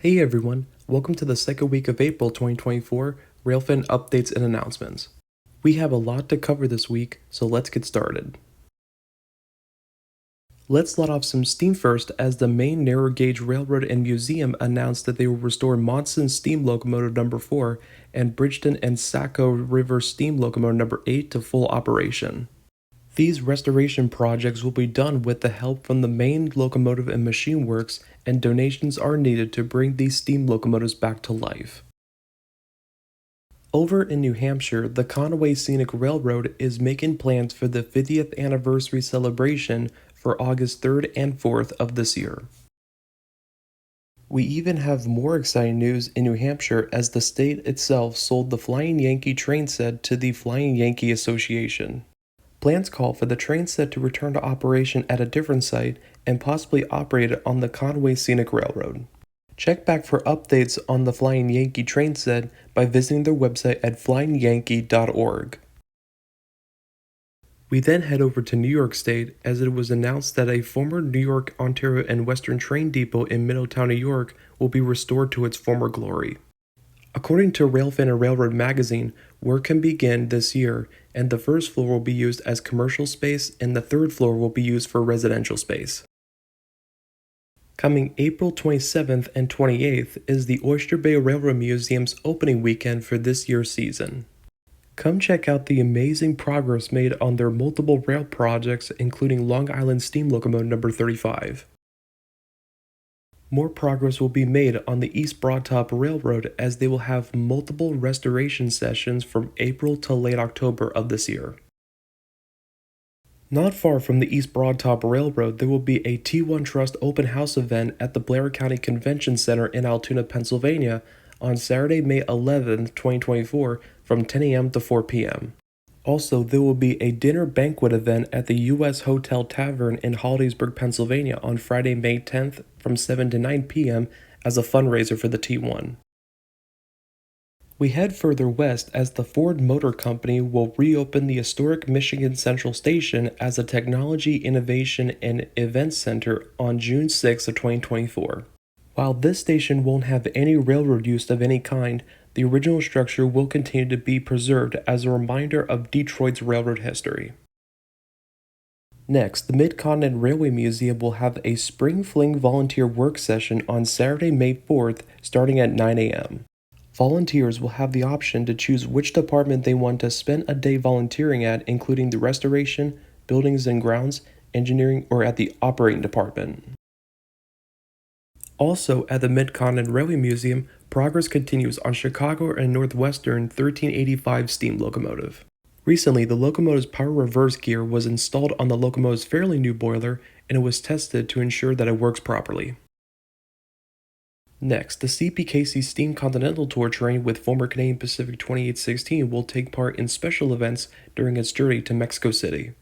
Hey everyone, welcome to the second week of April 2024 Railfan updates and announcements. We have a lot to cover this week, so let's get started. Let's let off some steam first as the Maine Narrow Gauge Railroad and Museum announced that they will restore Monson Steam Locomotive number 4 and Bridgeton and Saco River Steam Locomotive number 8 to full operation. These restoration projects will be done with the help from the Maine Locomotive and Machine Works, and donations are needed to bring these steam locomotives back to life. Over in New Hampshire, the Conway Scenic Railroad is making plans for the 50th anniversary celebration for August 3rd and 4th of this year. We even have more exciting news in New Hampshire as the state itself sold the Flying Yankee train set to the Flying Yankee Association. Plans call for the train set to return to operation at a different site and possibly operated on the Conway Scenic Railroad. Check back for updates on the Flying Yankee train set by visiting their website at flyingyankee.org. We then head over to New York State as it was announced that a former New York, Ontario, and Western train depot in Middletown, New York will be restored to its former glory. According to Railfan and Railroad magazine, work can begin this year, and the first floor will be used as commercial space and the third floor will be used for residential space. Coming April 27th and 28th is the Oyster Bay Railroad Museum's opening weekend for this year's season. Come check out the amazing progress made on their multiple rail projects, including Long Island Steam Locomotive number 35. More progress will be made on the East Broadtop Railroad as they will have multiple restoration sessions from April to late October of this year. Not far from the East Broadtop Railroad, there will be a T1 Trust open house event at the Blair County Convention Center in Altoona, Pennsylvania on Saturday, May 11, 2024 from 10 a.m. to 4 p.m. Also, there will be a dinner banquet event at the U.S. Hotel Tavern in Hollidaysburg, Pennsylvania on Friday, May 10th from 7 to 9 p.m. as a fundraiser for the T1. We head further west as the Ford Motor Company will reopen the historic Michigan Central Station as a Technology, Innovation, and Events Center on June 6 of 2024. While this station won't have any railroad use of any kind, the original structure will continue to be preserved as a reminder of Detroit's railroad history. Next, the Mid-Continent Railway Museum will have a Spring Fling volunteer work session on Saturday, May 4th, starting at 9 a.m. Volunteers will have the option to choose which department they want to spend a day volunteering at, including the restoration, buildings and grounds, engineering, or at the operating department. Also, at the Mid-Continent Railway Museum, progress continues on Chicago and Northwestern 1385 steam locomotive. Recently, the locomotive's power reverse gear was installed on the locomotive's fairly new boiler, and it was tested to ensure that it works properly. Next, the CPKC Steam Continental Tour train with former Canadian Pacific 2816 will take part in special events during its journey to Mexico City.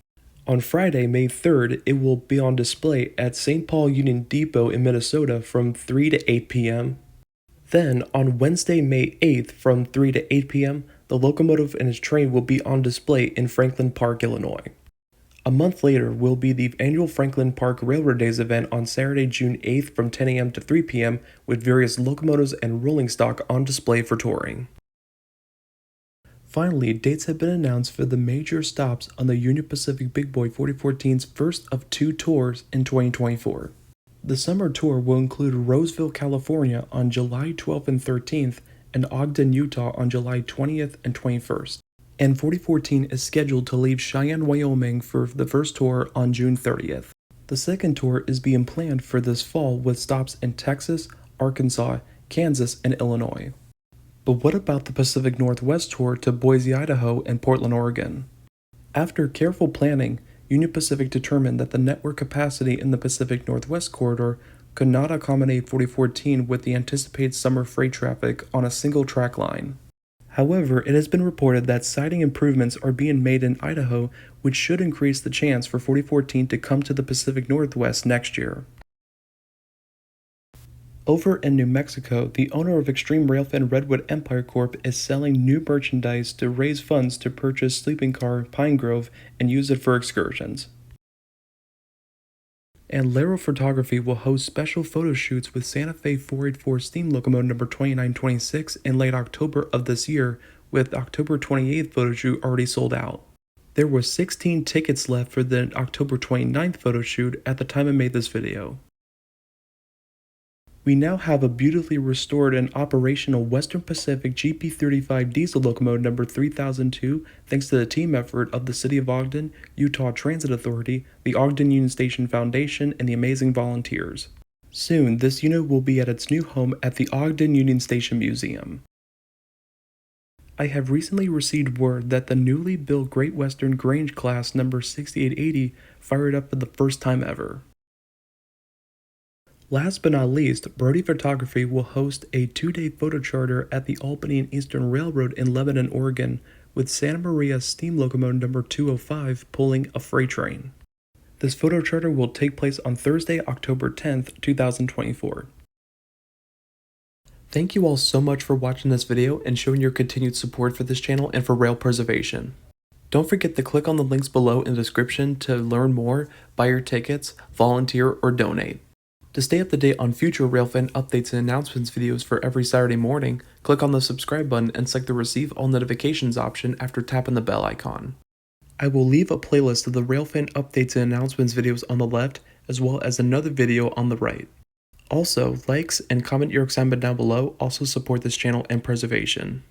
On Friday, May 3rd, it will be on display at St. Paul Union Depot in Minnesota from 3 to 8 p.m. Then, on Wednesday, May 8th, from 3 to 8 p.m., the locomotive and its train will be on display in Franklin Park, Illinois. A month later will be the annual Franklin Park Railroad Days event on Saturday, June 8th from 10 a.m. to 3 p.m. with various locomotives and rolling stock on display for touring. Finally, dates have been announced for the major stops on the Union Pacific Big Boy 4014's first of two tours in 2024. The summer tour will include Roseville, California on July 12th and 13th and Ogden, Utah on July 20th and 21st. And 4014 is scheduled to leave Cheyenne, Wyoming for the first tour on June 30th. The second tour is being planned for this fall with stops in Texas, Arkansas, Kansas, and Illinois. But what about the Pacific Northwest tour to Boise, Idaho, and Portland, Oregon? After careful planning, Union Pacific determined that the network capacity in the Pacific Northwest corridor could not accommodate 4014 with the anticipated summer freight traffic on a single track line. However, it has been reported that siding improvements are being made in Idaho, which should increase the chance for 4014 to come to the Pacific Northwest next year. Over in New Mexico, the owner of Extreme Railfan Redwood Empire Corp is selling new merchandise to raise funds to purchase sleeping car Pine Grove and use it for excursions. And Laro Photography will host special photo shoots with Santa Fe 484 steam locomotive number 2926 in late October of this year, with October 28th photo shoot already sold out. There were 16 tickets left for the October 29th photo shoot at the time I made this video. We now have a beautifully restored and operational Western Pacific GP35 diesel locomotive number 3002 thanks to the team effort of the City of Ogden, Utah Transit Authority, the Ogden Union Station Foundation, and the amazing volunteers. Soon, this unit will be at its new home at the Ogden Union Station Museum. I have recently received word that the newly built Great Western Grange class number 6880 fired up for the first time ever. Last but not least, Brody Photography will host a 2-day photo charter at the Albany and Eastern Railroad in Lebanon, Oregon, with Santa Maria steam locomotive number 205 pulling a freight train. This photo charter will take place on Thursday, October 10th, 2024. Thank you all so much for watching this video and showing your continued support for this channel and for rail preservation. Don't forget to click on the links below in the description to learn more, buy your tickets, volunteer, or donate. To stay up to date on future Railfan updates and announcements videos for every Saturday morning, click on the subscribe button and select the receive all notifications option after tapping the bell icon. I will leave a playlist of the Railfan updates and announcements videos on the left, as well as another video on the right. Also, likes and comment your excitement down below also support this channel and preservation.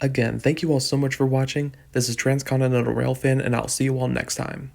Again, thank you all so much for watching. This is Transcontinental Railfan, and I'll see you all next time.